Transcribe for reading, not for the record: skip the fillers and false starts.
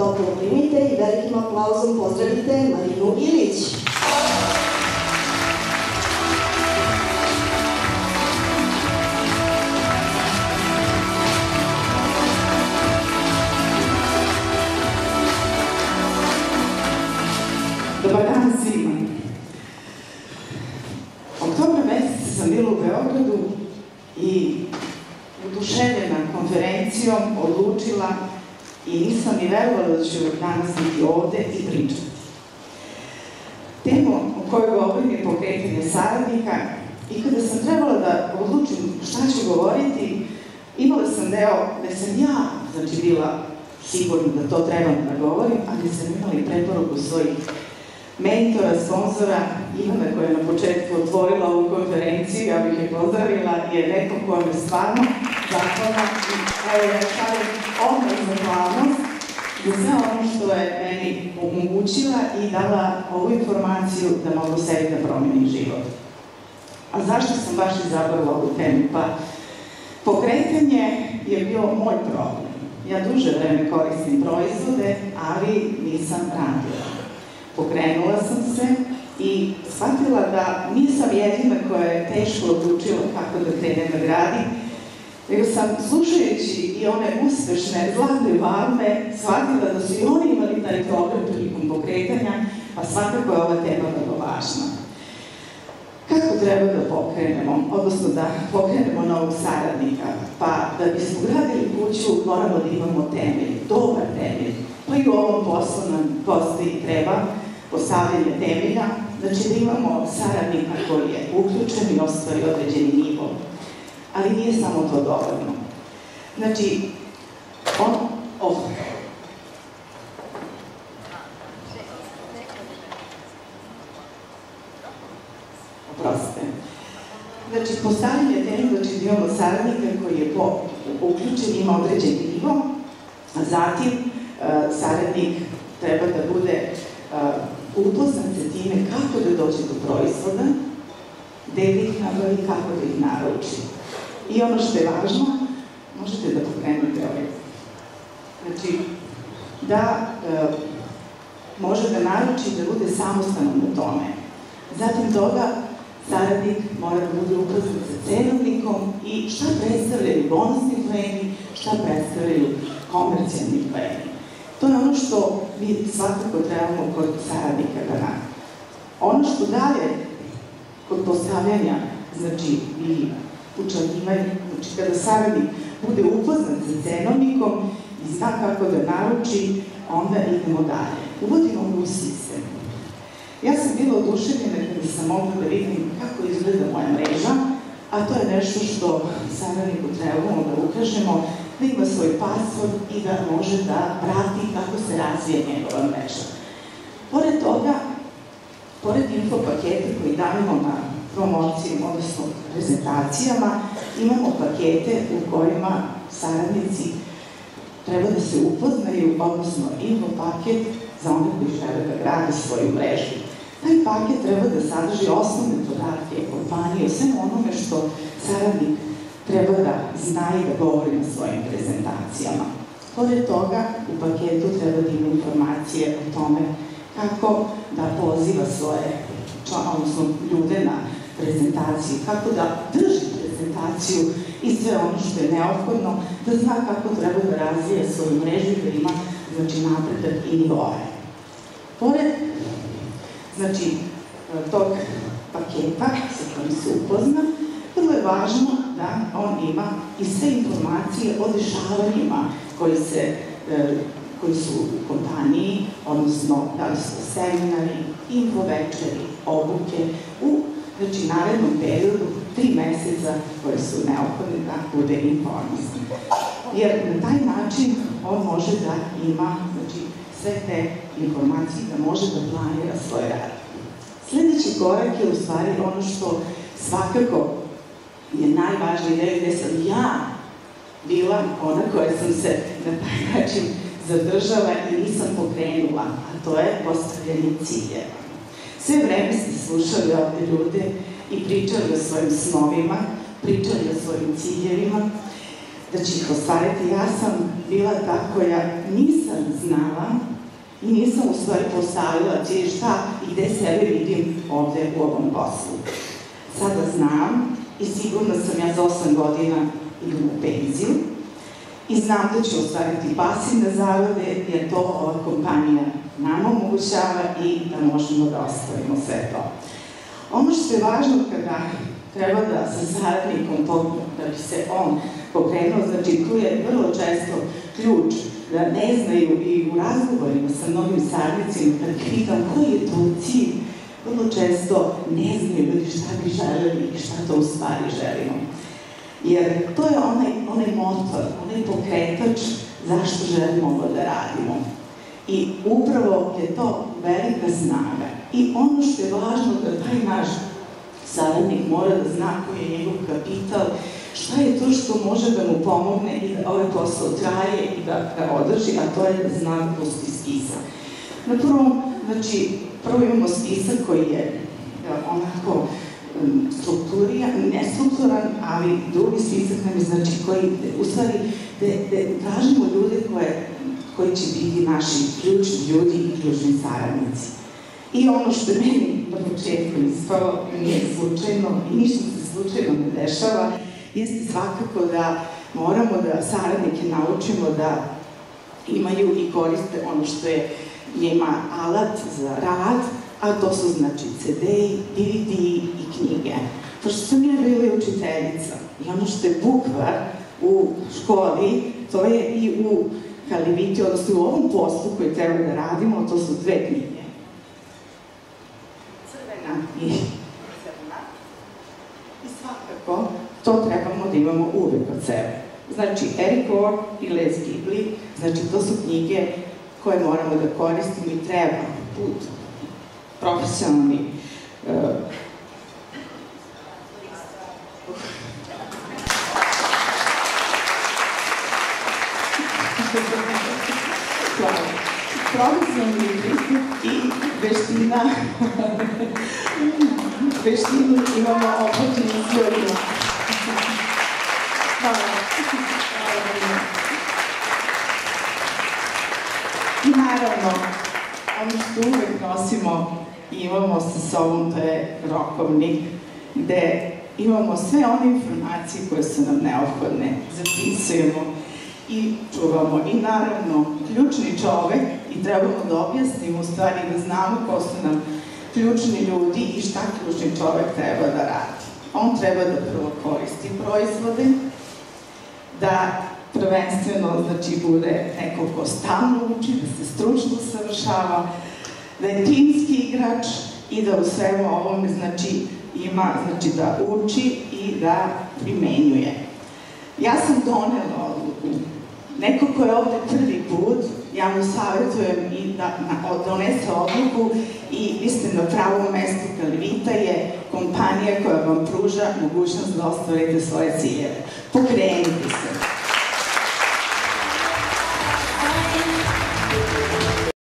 Toplo primite i velikim aplauzom pozdravite Marinu Ilić. Dobar dan svima. Oktobra meseca sam bila u Beogradu i oduševljena konferencijom odlučila i nisam ni verovala da ću danas biti ovde i pričati. Temu o kojoj govorim je pokretanje saradnika i kada sam trebala da odlučim šta ću govoriti, imala sam deo da sam ja, znači bila sigurna da to trebam da govorim, ali sam imala i preporuku svojih mentora, sponzora, Ivana koja je na početku otvorila ovu konferenciju, ja bih je pozdravila, je neko koja me stvarno zahvalna i evo ja šalim odmah zahvalnost za sve ono što je meni omogućila i dala ovu informaciju da mogu sebi da promenim život. A zašto sam baš izabrala ovu temu? Pa, pokretanje je bio moj problem. Ja duže vreme koristim proizvode, ali nisam radila. Pokrenula sam se i shvatila da nisam jedina koja je teško odlučila kako da krenem da gradim, nego sam, slušajući i one uspešne zlatne varme, shvatila da su i oni imali taj problem prilikom pokretanja, pa svakako je ova tema vrlo važna. Kako treba da pokrenemo, odnosno da pokrenemo novog saradnika? Pa da bismo gradili kuću moramo da imamo temelj, dobar temelj. Pa i u ovom poslu nam postoji treba postavljanje temelja, znači da imamo saradnika koji je uključen i ostvari određeni nivo. Ali nije samo to dovoljno. Znači, oprostite. Znači, postavljanje temelja, znači da imamo saradnika koji je uključen, ima određeni nivo, a zatim saradnik treba da bude upoznat sa time kako da dođe do proizvoda, gde da ih nabavi, kako da ih naruči. I ono što je važno, možete da pokrenete ovaj. Znači, da može da naruči, da bude samostalan u tome. Zatim toga, saradnik mora da bude upoznat sa cenovnikom i šta predstavljaju bonusni pleni, šta predstavljaju komercijalni pleni. To je ono što mi svakako trebamo kod saradnika da radimo. Ono što dalje kod postavljanja, znači i učlanjivanja, znači kada saradnik bude upoznat sa cenovnikom i zna kako da naruči, onda idemo dalje. Uvodimo ga u sistem. Ja sam bila oduševljena kada sam mogla da vidim kako izgleda moja mreža, a to je nešto što saradniku trebamo da ukažemo, da ima svoj password i da može da prati kako se razvija njegova mreža. Pored toga, pored info paketa koji dajemo na promociju, odnosno prezentacijama, imamo pakete u kojima saradnici treba da se upoznaju, odnosno info paket za one koji žele da grade svoju mrežu. Taj paket treba da sadrži osnovne podatke kompanije, o svemu onome što saradnik treba da zna i da govori na svojim prezentacijama. Pored toga, u paketu treba da ima informacije o tome kako da poziva svoje odnosno ljude na prezentaciju, kako da drži prezentaciju i sve ono što je neophodno, da zna kako treba da razvija svoju mrežu i da ima, znači, napredak i nivoje. Pored, znači, tog paketa sa kojim se upozna, vrlo je važno da on ima i sve informacije o dešavanjima koji su u kompaniji, odnosno da li su seminari, infovečeri, obuke, u narednom periodu 3 meseca koje su neophodne da bude informisan. Jer na taj način on može da ima sve te informacije, da može da planira svoj rad. Sledeći korak je u stvari ono što svakako je najvažnije, gde sam ja bila ona koja sam se na taj način zadržala i nisam pokrenula, a to je postavljanje ciljeva. Sve vreme ste slušali ovde ljude i pričali o svojim snovima, pričali o svojim ciljevima. da će ih ostvariti. Ja sam bila ta koja nisam znala i nisam u stvari postavila cilj šta i gde sebe vidim ovde u ovom poslu. Sada znam i sigurno sam ja za 8 godina idem u penziju i znam da ću ostvariti pasivne zarade jer to ova kompanija nama omogućava i da možemo da ostvarimo sve to. Ono što je važno kada treba da sa saradnikom, da bi se on pokrenuo, znači tu je vrlo često ključ da ne znaju i u razgovorima sa mnogim saradnicima, kad pitam koji je to cilj, vrlo često ne znaju ljudi šta bi želeli i šta to u stvari želimo. Jer to je onaj motor, onaj pokretač zašto želimo ovo da radimo. I upravo je to velika snaga. I ono što je važno da taj naš saradnik mora da zna koji je njegov kapital, šta je to što može da mu pomogne i da ovaj posao traje i da ga održi, a to je da zna da postoji spisak. Na prvom, znači, prvo imamo spisak koji je onako nestrukturan, ali drugi spisak nam je, znači, koji, u stvari, gde tražimo ljude koji će biti naši ključni ljudi i ključni saradnici. I ono što je meni na početku ispalo, nije slučajno i ništa se slučajno ne dešava, jeste svakako da moramo da saradnike naučimo da imaju i koriste ono što je njima alat za rad, a to su znači CD-i, DVD-i i knjige. Pošto sam ja bila učiteljica i ono što je bukvar u školi, to je i u Kaliviti, odnosno u ovom poslu koji treba da radimo, to su 2 knjige. Crvena i crna. I svakako to trebamo da imamo uvek od sebe. Znači, Eric Orr i Les Gibli, znači to su knjige koje moramo da koristimo i treba put profesionalni profesionalni pristup i veštinu imamo opočenje s ljudima. I naravno, ono što uvek nosimo i imamo sa sobom, to je rokovnik, gde imamo sve one informacije koje su nam neophodne, zapisujemo i čuvamo. I naravno, ključni čovek, i trebamo da objasnimo u stvari da znamo ko su nam ključni ljudi i šta ključni čovek treba da radi. On treba da prvo koristi proizvode, da prvenstveno, znači, bude neko ko stalno uči, da se stručno usavršava, da je timski igrač i da u svemu ovome, znači, ima, znači, da uči i da primenjuje. Ja sam donela odluku. Neko ko je ovde prvi put, ja mu savjetujem i da donese odluku i vi ste na pravom mestu. Kalivita je kompanija koja vam pruža mogućnost da ostvarite svoje ciljeve. Pokrenite se.